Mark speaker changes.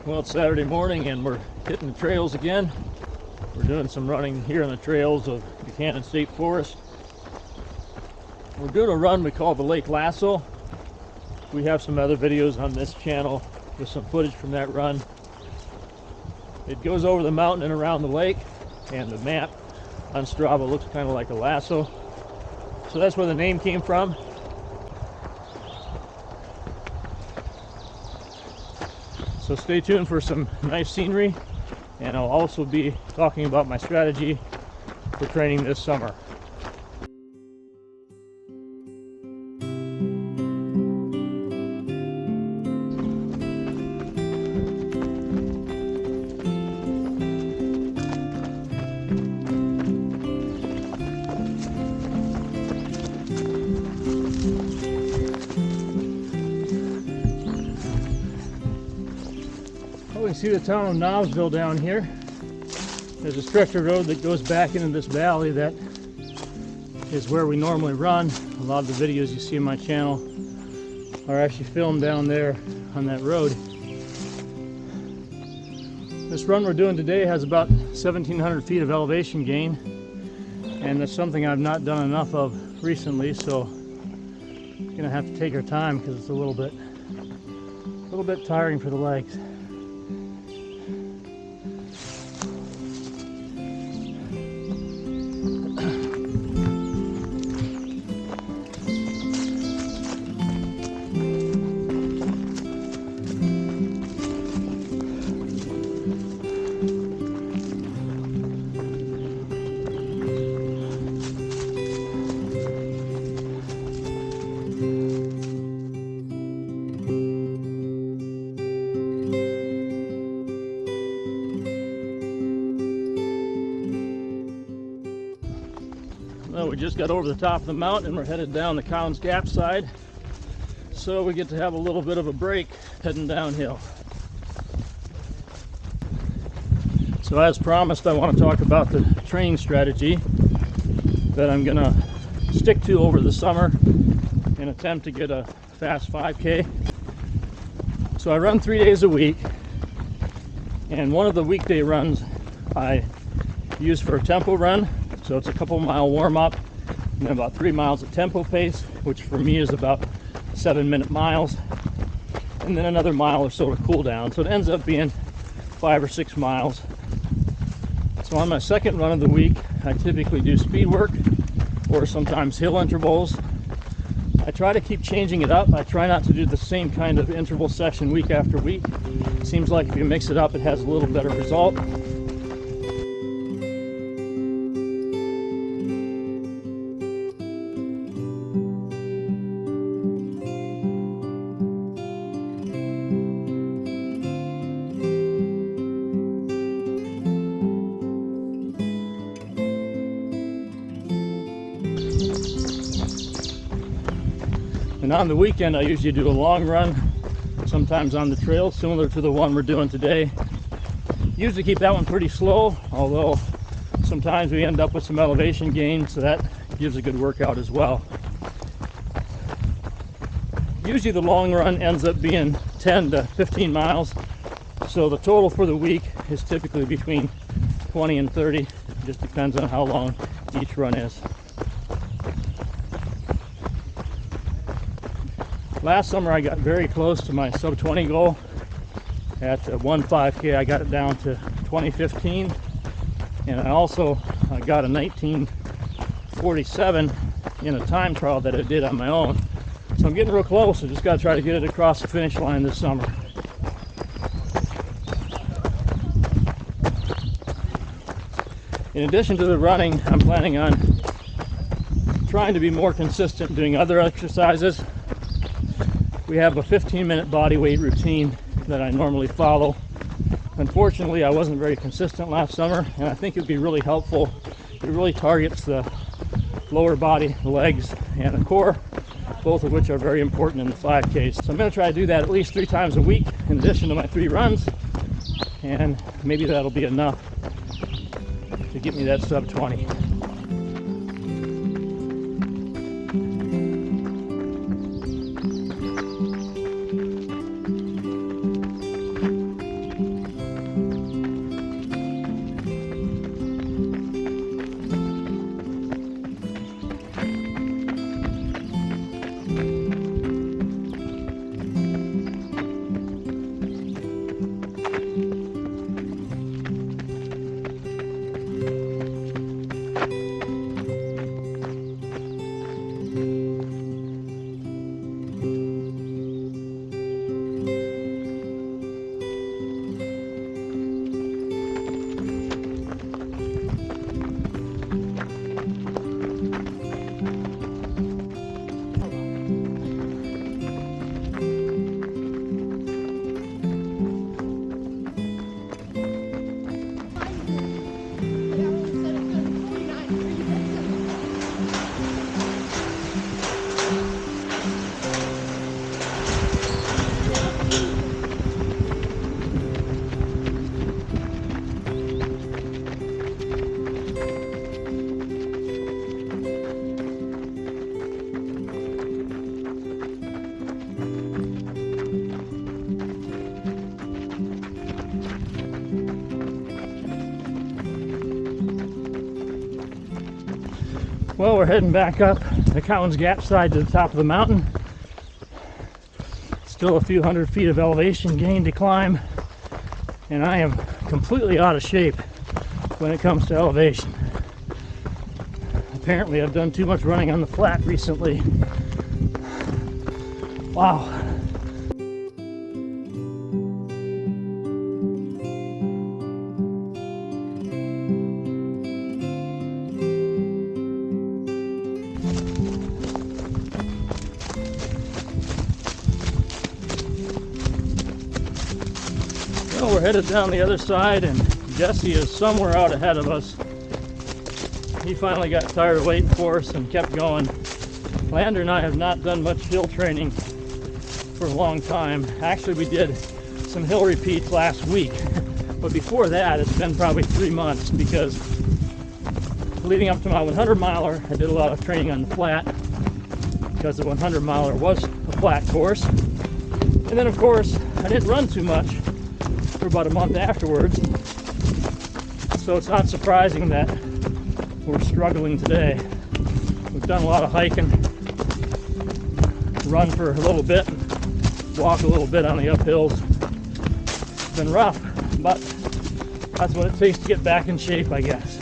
Speaker 1: Well, it's Saturday morning and we're hitting the trails again. We're doing some running here on the trails of Buchanan State Forest. We're doing a run we call the Lake Lasso. We have some other videos on this channel with some footage from that run. It goes over the mountain and around the lake, and the map on Strava looks kind of like a lasso. So that's where the name came from. So stay tuned for some nice scenery, and I'll also be talking about my strategy for training this summer. We see the town of Knobsville down here. There's a stretch of road that goes back into this valley that is where we normally run. A lot of the videos you see on my channel are actually filmed down there on that road. This run we're doing today has about 1,700 feet of elevation gain, and that's something I've not done enough of recently, so I'm gonna have to take our time because it's a little bit tiring for the legs. Well, we just got over the top of the mountain and we're headed down the Cowans Gap side, so we get to have a little bit of a break heading downhill. So as promised, I want to talk about the training strategy that I'm going to stick to over the summer and attempt to get a fast 5K. So I run 3 days a week, and one of the weekday runs I use for a tempo run. So it's a couple mile warm up and then about 3 miles at tempo pace, which for me is about 7-minute miles, and then another mile or so to cool down. So it ends up being 5 or 6 miles. So on my second run of the week, I typically do speed work or sometimes hill intervals. I try to keep changing it up. I try not to do the same kind of interval session week after week. It seems like if you mix it up, it has a little better result. And on the weekend, I usually do a long run, sometimes on the trail, similar to the one we're doing today. Usually keep that one pretty slow, although sometimes we end up with some elevation gain, so that gives a good workout as well. Usually the long run ends up being 10 to 15 miles, so the total for the week is typically between 20 and 30. It just depends on how long each run is. Last summer I got very close to my sub 20 goal. At one 5K I got it down to 20:15, and I also got a 19:47 in a time trial that I did on my own. So I'm getting real close. I just got to try to get it across the finish line this summer. In addition to the running, I'm planning on trying to be more consistent doing other exercises. We have a 15-minute body weight routine that I normally follow. Unfortunately, I wasn't very consistent last summer, and I think it would be really helpful. It really targets the lower body, the legs, and the core, both of which are very important in the 5Ks. So I'm going to try to do that at least 3 times a week in addition to my 3 runs, and maybe that'll be enough to get me that sub 20. Well, we're heading back up the Cowans Gap side to the top of the mountain. Still a few hundred feet of elevation gain to climb, and I am completely out of shape when it comes to elevation. Apparently I've done too much running on the flat recently. Wow. Well, we're headed down the other side, and Jesse is somewhere out ahead of us. He finally got tired of waiting for us and kept going. Lander and I have not done much hill training for a long time. Actually, we did some hill repeats last week, but before that it's been probably 3 months, because leading up to my 100 miler I did a lot of training on the flat, because the 100 miler was a flat course. And then of course I didn't run too much for about a month afterwards, so it's not surprising that we're struggling today. We've done a lot of hiking, run for a little bit, walk a little bit on the uphills. It's been rough, but that's what it takes to get back in shape, I guess.